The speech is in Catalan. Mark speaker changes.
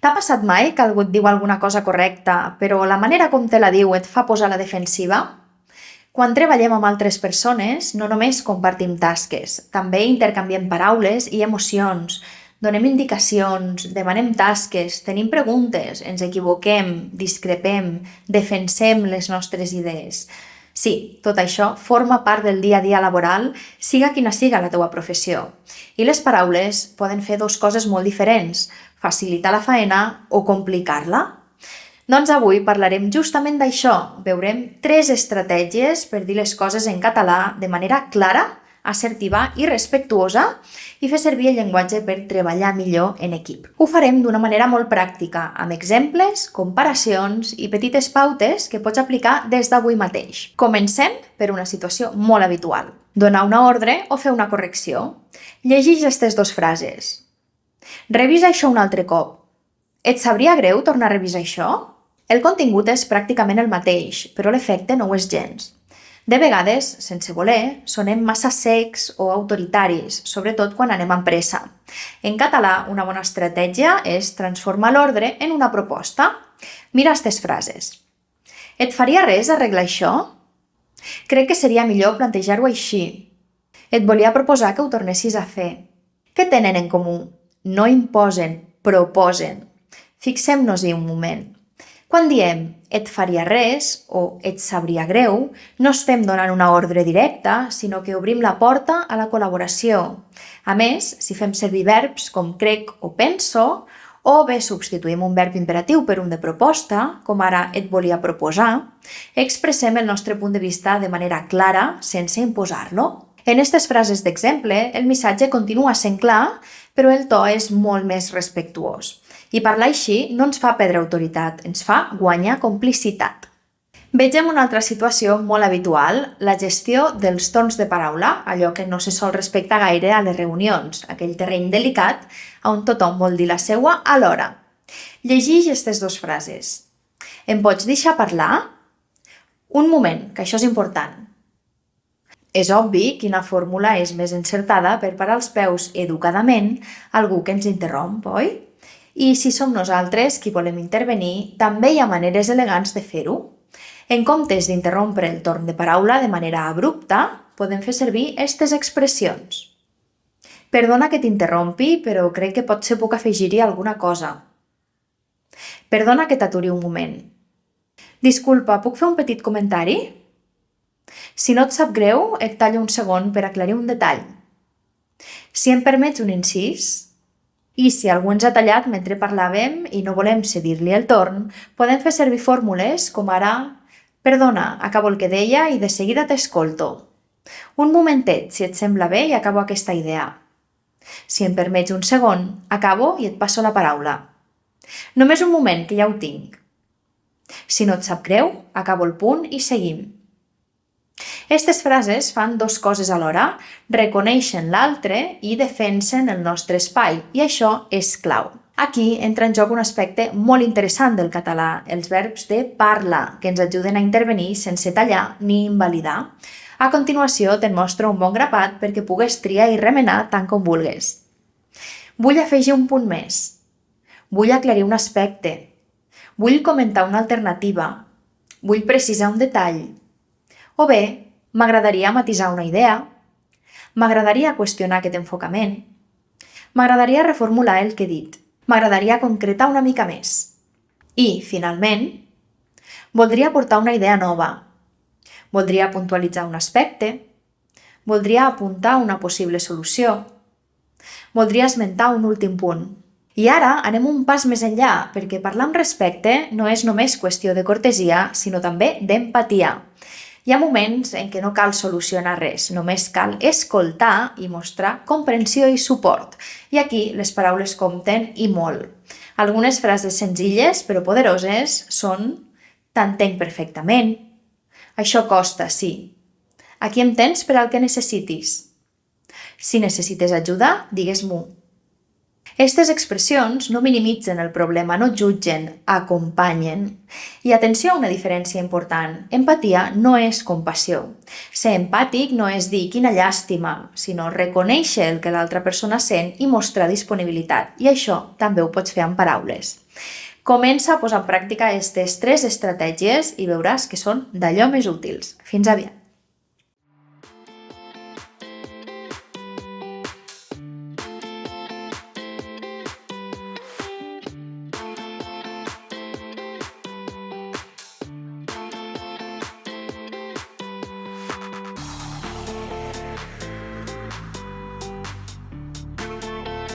Speaker 1: T'ha passat mai que algú et diu alguna cosa correcta, però la manera com te la diu et fa posar a la defensiva? Quan treballem amb altres persones, no només compartim tasques, també intercanviem paraules i emocions, donem indicacions, demanem tasques, tenim preguntes, ens equivoquem, discrepem, defensem les nostres idees. Sí, tot això forma part del dia a dia laboral, siga quina siga la teua professió. I les paraules poden fer dues coses molt diferents, facilitar la faena o complicar-la. Doncs avui parlarem justament d'això. Veurem 3 estratègies per dir les coses en català de manera clara, assertiva i respectuosa i fer servir el llenguatge per treballar millor en equip. Ho farem d'una manera molt pràctica, amb exemples, comparacions i petites pautes que pots aplicar des d'avui mateix. Comencem per una situació molt habitual. Donar una ordre o fer una correcció. Llegeix aquestes 2 frases. Revisa això un altre cop. Et sabria greu tornar a revisar això? El contingut és pràcticament el mateix, però l'efecte no ho és gens. De vegades, sense voler, sonem massa secs o autoritaris, sobretot quan anem amb pressa. En català, una bona estratègia és transformar l'ordre en una proposta. Mira aquestes frases. Et faria res arreglar això? Crec que seria millor plantejar-ho així. Et volia proposar que ho tornessis a fer. Què tenen en comú? No imposen, proposen. Fixem-nos-hi un moment. Quan diem et faria res o et sabria greu, no estem donant una ordre directa, sinó que obrim la porta a la col·laboració. A més, si fem servir verbs com crec o penso, o bé substituïm un verb imperatiu per un de proposta, com ara et volia proposar, expressem el nostre punt de vista de manera clara, sense imposar-lo. En aquestes frases d'exemple, el missatge continua sent clar, però el to és molt més respectuós. I parlar així no ens fa perdre autoritat, ens fa guanyar complicitat. Vegem una altra situació molt habitual, la gestió dels tons de paraula, allò que no se sol respectar gaire a les reunions, aquell terreny delicat on tothom vol dir la seua alhora. Llegeix aquestes 2 frases. Em pots deixar parlar? Un moment, que això és important. És obvi quina fórmula és més encertada per parar els peus educadament a algú que ens interromp, oi? I si som nosaltres qui volem intervenir, també hi ha maneres elegants de fer-ho. En comptes d'interrompre el torn de paraula de manera abrupta, podem fer servir aquestes expressions. Perdona que t'interrompi, però crec que potser puc afegir-hi alguna cosa. Perdona que t'aturi un moment. Disculpa, puc fer un petit comentari? Si no et sap greu, et tallo un segon per aclarir un detall. Si em permets un incís, i si algú ens ha tallat mentre parlàvem i no volem cedir-li el torn, podem fer servir fórmules com ara perdona, acabo el que deia i de seguida t'escolto. Un momentet, si et sembla bé, i acabo aquesta idea. Si em permets un segon, acabo i et passo la paraula. Només un moment, que ja ho tinc. Si no et sap greu, acabo el punt i seguim. Aquestes frases fan 2 coses alhora, reconeixen l'altre i defensen el nostre espai, i això és clau. Aquí entra en joc un aspecte molt interessant del català, els verbs de parla, que ens ajuden a intervenir sense tallar ni invalidar. A continuació te'n mostro un bon grapat perquè pugues triar i remenar tant com vulguis. Vull afegir un punt més. Vull aclarir un aspecte. Vull comentar una alternativa. Vull precisar un detall. O bé, m'agradaria matisar una idea, m'agradaria qüestionar aquest enfocament, m'agradaria reformular el que he dit, m'agradaria concretar una mica més. I, finalment, voldria aportar una idea nova, voldria puntualitzar un aspecte, voldria apuntar una possible solució, voldria esmentar un últim punt. I ara anem un pas més enllà, perquè parlar amb respecte no és només qüestió de cortesia, sinó també d'empatia. Hi ha moments en què no cal solucionar res, només cal escoltar i mostrar comprensió i suport. I aquí les paraules compten i molt. Algunes frases senzilles però poderoses són t'entenc perfectament. Això costa, sí. Aquí em tens per al que necessitis. Si necessites ajuda, digues-m'ho. Aquestes expressions no minimitzen el problema, no jutgen, acompanyen. I atenció a una diferència important. Empatia no és compassió. Ser empàtic no és dir quina llàstima, sinó reconèixer el que l'altra persona sent i mostrar disponibilitat. I això també ho pots fer amb paraules. Comença a posar en pràctica aquestes 3 estratègies i veuràs que són d'allò més útils. Fins aviat!